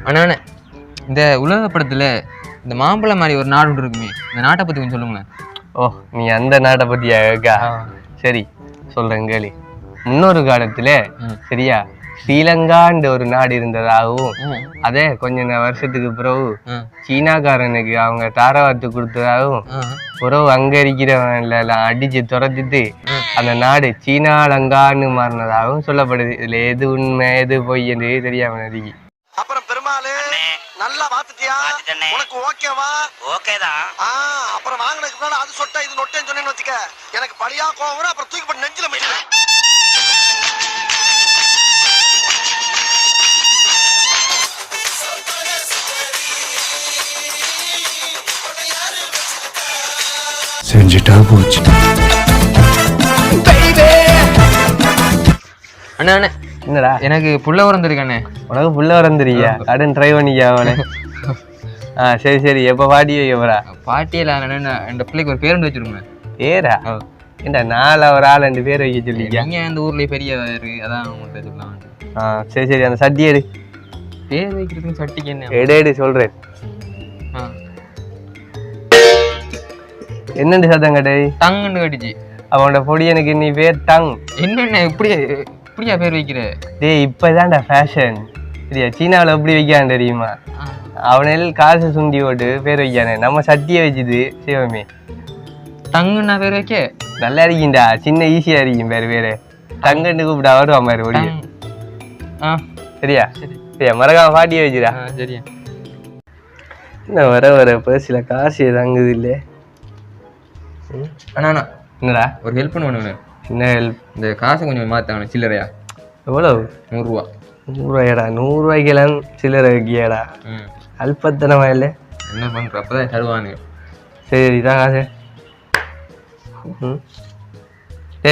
அண்ணா இந்த உலக படத்துல இந்த மாம்பழம் மாதிரி ஒரு நாடு இருக்குமே, இந்த நாட்டை பத்தி கொஞ்சம் சொல்லுங்களேன். ஓ, நீ அந்த நாட்டை பத்தியா இருக்கா? சரி சொல்றேன் கேளு. முன்னொரு காலத்துல சரியா ஸ்ரீலங்கான்ற ஒரு நாடு இருந்ததாகவும் அதே கொஞ்ச வருஷத்துக்கு பிறகு சீனாக்காரனுக்கு அவங்க தாராவாத்து கொடுத்ததாகவும் பிறகு அங்க இருக்கிறவன்ல எல்லாம் அடிச்சு துரத்திட்டு அந்த நாடு சீனாலங்கான்னு மாறினதாகவும் சொல்லப்படுது. இதுல எது உண்மை எது பொய் என்று தெரியாம இருக்கு. அப்புறம் பெருமாளு நல்லா பாத்துட்டியா? உனக்கு ஓகேவா? ஓகேதான். அப்புறம் வாங்கினதுக்கு முன்னாடி அது சொட்ட இது நொட்டேன்னு சொன்னேன்னு வச்சுக்க, எனக்கு பழியா கோவம் வரும். அப்புறம் தூக்கி போட்டு நெஞ்சில முடியும். செஞ்சுட்டா போச்சு. அண்ணா அண்ணே என்னடா எனக்கு புள்ள உறந்துருக்கண்ணே. உனக்கு புள்ள வரந்துறியா? கடன் ட்ரை பண்ணிக்கா அவனை. சரி சரி, எப்ப பாட்டி வைக்கா? பாட்டியில என் பிள்ளைக்கு ஒரு பேருந்து வச்சிருங்க. ஏரா ஏண்டா நாலு ஒரு ஆள் 2 பேர் வைக்க சொல்லிக்க. நீங்க அந்த ஊர்லயே பெரிய இருக்கு, அதான் உங்கள்கிட்ட சொல்லலாம். சரி சரி, அந்த சட்டி எடு. பேர் வைக்கிறதுக்கு சட்டிக்கு என்ன எடு சொல்றேன். என்னண்டு சத்தம் கட்டை? டங்குன்னு கட்டிச்சு. அவனோட பொடியனுக்கு நீ பேர் டங். என்னென்ன இப்படியா பேர் வைக்கிற? டேய் இப்பதான்டா ஃபேஷன் சரியா. சீனாவில் எப்படி வைக்கான்னு தெரியுமா? அவனில் காசு சுண்டி போட்டு பேர் வைக்கானே. நம்ம சட்டியை வச்சுது சிவமே. டங்குன்னா பேர் வைக்க நல்லா இருக்கீண்டா, சின்ன ஈஸியா இருக்கும் பேர். பேரு டங்குன்னு கூப்பிட்டா வருவான் மாதிரி பொடியன். சரியா சரியா, மறக்காம பாட்டியை வச்சுடா. சரியா. என்ன வர சில காசு தங்குது இல்லை. அண்ணா என்னடா ஒரு ஹெல்ப் பண்ணுவேன். என்ன ஹெல்ப்? இந்த காசை கொஞ்சம் மாத்தாங்க. சில்லறையா? எவ்வளவு? 100 ரூபா. 100 ரூபாய்டா? 100 ரூபாய்க்கெல்லாம் சில்லறை வைக்கியாடா? அல்பத்தனமா இல்லை. என்ன பண்ற? அப்பதான் தருவானு. சரி இதான் காசு.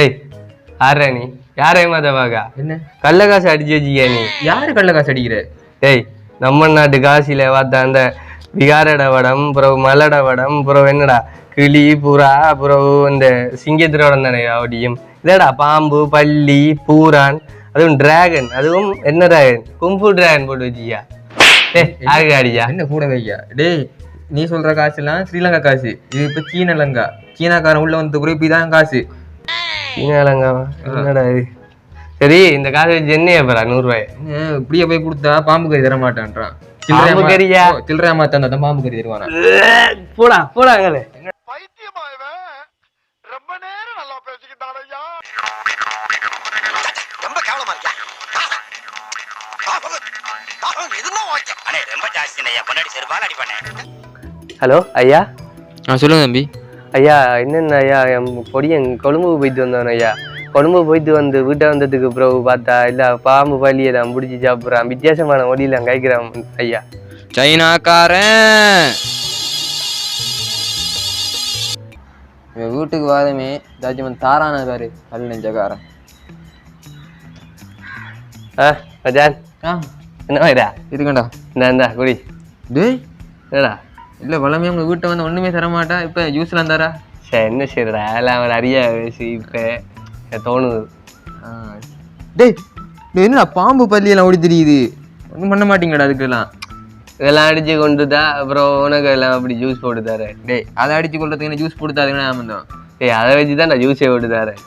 ஏய் ஆறா நீ யாரையும் மாதவாக்கா? என்ன கள்ள காசு அடிச்சு வச்சிக்க நீ? யாரு கள்ள காசு அடிக்கிற? ஏய் நம்ம நாட்டு காசில பார்த்தா அந்த விகாரட வடம், அப்புறம் மலட வடம், அப்புறம் என்னடா கிளி புறா, அப்புறம் இந்த சிங்கத்திரோடம் தானே அப்படியும். இதடா பாம்பு பல்லி பூரான், அதுவும் டிராகன், அதுவும் என்ன டிராகன்? கும்பு டிராகன் போட்டு வச்சியா? ஏய் அடியா என்ன கூட வையா? டேய் நீ சொல்ற காசு எல்லாம் ஸ்ரீலங்கா காசு. இது இப்ப சீனலங்கா. சீனாக்காரன் உள்ள வந்து குறிப்பி தான் காசு. சீனாலங்காவா? என்னடா இது? சரி இந்த காசு வச்சு என்ன போறா? 100 ரூபாய் இப்படியே போய் கொடுத்தா பாம்பு கறி தர மாட்டான்றான். சில்லறையா மாத்தான் பாம்பு கறி தருவானா? போடா போடாங்களே. பைத்தியமா இவன்? ரொம்ப நேரம் நல்லா பேசிக்கிட்டான் ஐயா. ரொம்ப கேவலமா இருக்கியா? இதுதான் ஓகே. அண்ணே ரொம்ப ஜாஸ்தி ஐயா, பொண்டாடி செருப்பால அடிப்பானே. ஹலோ ஐயா. சொல்லுங்க தம்பி. ஐயா என்னென்ன ஐயா, என் பொடியன் கொழும்பு போயிட்டு வந்தவன் ஐயா. கொழும்பு போயிட்டு வந்து வீட்டை வந்ததுக்கு பிறகு பார்த்தா இல்லை பாம்பு பள்ளியெல்லாம் பிடிச்சி சாப்பிட்றான். வித்தியாசமான ஒடியெல்லாம் காய்க்கிறான் ஐயா. சைனாக்காரன் வீட்டுக்கு வாதமே தாஜ்மன் தாரான பாரு. நல்ல நெஞ்சக்காரன். மச்சான் என்ன வாயிடா இருக்கண்டா. இந்தா குடி. டேய் என்னடா? இல்லை வளமே உங்க வீட்டை வந்து ஒன்றுமே தரமாட்டா. இப்போ ஜூஸ்லாம் தரா? சரி என்ன செய்யறா? எல்லாம் ஒரு அறியா வயசு இப்போ தோணுது. டேய் என்னடா பாம்பு பள்ளியெல்லாம் ஓடி தெரியுது? ஒன்றும் பண்ண மாட்டீங்கடா அதுக்கெல்லாம். இதெல்லாம் அடிச்சு கொண்டுதா அப்புறம் உனக்கு எல்லாம் அப்படி ஜூஸ் போட்டு தரேன். டேய் அதை அடிச்சு கொள்றதுக்கு என்ன ஜூஸ் போட்டு தாருங்கன்னு ஆமாம். டேய் அதை வச்சு தான் நான் ஜூஸே போட்டு தரேன்.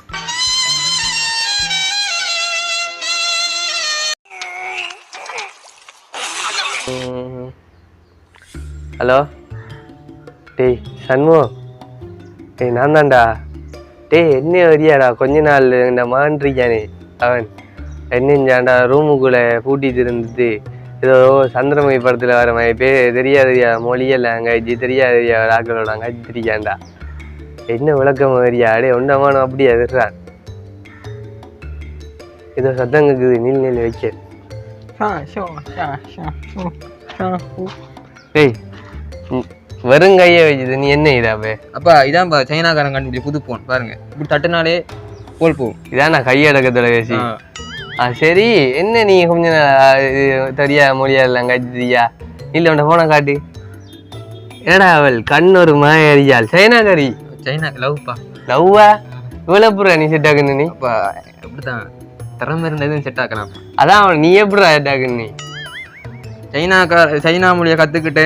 ஹலோ டேய் சண்முகம். டேய் நான் தான்டா. டேய் என்ன வரியாடா? கொஞ்ச நாள் இந்த மான்றிக்கானே அவன் என்னஞ்சாண்டா ரூமுக்குள்ளே பூட்டிட்டு இருந்தது. ஏதோ சந்திரமுகி படத்தில் வர மாதிரி தெரியா மொழியெல்லாம் அங்காய்ச்சி தெரியா ஆக்களோட அங்காய்ச்சி தெரியாண்டா. என்ன விளக்கம் வரியா? டே ஒன்றமானோ அப்படியே எதிர்றான். ஏதோ சத்தம் கேக்குது. நீல் வைக்க. டேய் வெறுங்கையே வச்சுது. நீ என்ன இதாப்பே? அப்பா இதான் சைனாக்காரன் கண்டுபிடி புது போன் பாருங்க. இப்படி தட்டுனாலே போல் போகும். இதான் நான் கையடக்கத்துல பேசி. சரி என்ன நீ கொஞ்சம் தெரியா மொழியா எல்லாம் காய்ச்சியா? இல்லை உன்ட போனை காட்டு. என்னடா அவள் கண் ஒரு மாறியாள். சைனாக்காரி. சைனா லவ்ப்பா. லவ்வா? இவ்வளோ புறா நீ செட் ஆகுன்னு? நீ அப்படித்தான் திறமை இருந்ததும் செட் ஆக்கலாம். அதான் நீ எப்படா செட் ஆகுன்னு? நீ சைனா மொழியை கத்துக்கிட்டு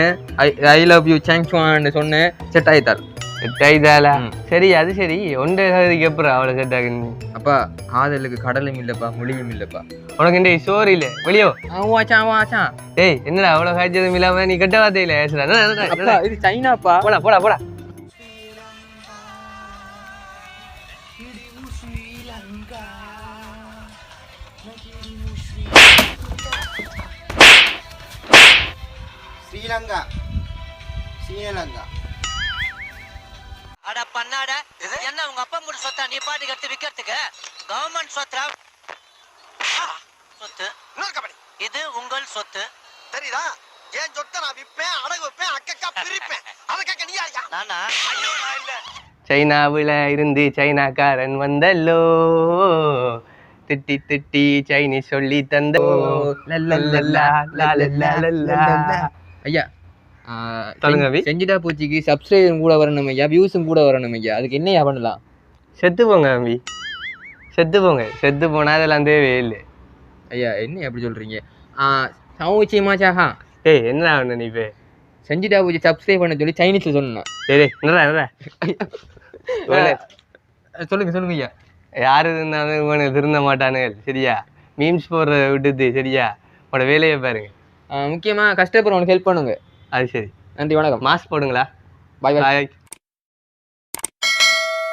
ஐ லவ் யூ தேங்க்யூன்னு சொன்னேன் செட் ஆயிட்டார். செட் ஆயிட்டாளா? சரி அது சரி. ஒன்றை சதிக்கு அப்புறம் அவளை செட் ஆகுன்னு. அப்பா காதலுக்கு கடலும் இல்லப்பா மொழியும் இல்லப்பா. உனக்கு இந்த சோறு இல்லை வெளியோ. ஆவாச்சான். ஏய் என்னடா அவ்வளோ காய்ச்சதும் இல்லாம நீ கெட்ட வார்த்தையில அப்பா இது சைனாப்பா. போடா போடா போடா. ஸ்ரீலங்கா ஸ்ரீலங்கா. அட பண்ணாட என்ன உங்க அப்பா கூட சொத்தா நீ பாட்டுக்கு எடுத்து விக்கிறதுக்கு? கவர்மெண்ட் சொத்தா சொத்து இன்னொரு கபடி. இது உங்கள் சொத்து தெரியுதா? ஏன் சொத்தை நான் விற்பேன், அடகு வைப்பேன், அக்கா பிரிப்பேன். அதை கேட்க நீ யாரியா? நானா? ஐயோ நான் இல்ல. சைனாவுல இருந்து சைனாக்காரன் வந்தல்லோ, திட்டி திட்டி சைனீஸ் சொல்லி தந்தோ. ஐயா சொல்லுங்க அபி. செஞ்சுட்டா பூச்சிக்கு சப்ஸ்கிரைபரும் கூட வரணும் ஐயா, வியூஸும் கூட வரணும் ஐயா. அதுக்கு என்னையா பண்ணலாம்? செத்து போங்க அம்பி, செத்து போங்க. செத்து போனா அதெல்லாம் தேவையே இல்லை. ஐயா என்ன அப்படி சொல்றீங்க? சௌச்சியமாச்சாஹா. ஏய் என்னடா ஒன்று நீ இப்போ செஞ்சுட்டா பூச்சி சப்ஸ்கிரைப் பண்ண சொல்லி சைனீஸ்ல சொன்னா. சரி என்னடா சொல்லுங்க ஐயா. யாரு இருந்தாலும் இவனு திருந்த மாட்டானுங்க சரியா? மீம்ஸ் போடுறத விட்டுது சரியா? உன்னோட வேலையை பாருங்க. முக்கியமா கஷ்டப்படுறவனுக்கு ஹெல்ப் பண்ணுங்க. அது சரி. நன்றி வணக்கம். மாஸ்க் போடுங்களா? பாய் பாய். பாய்.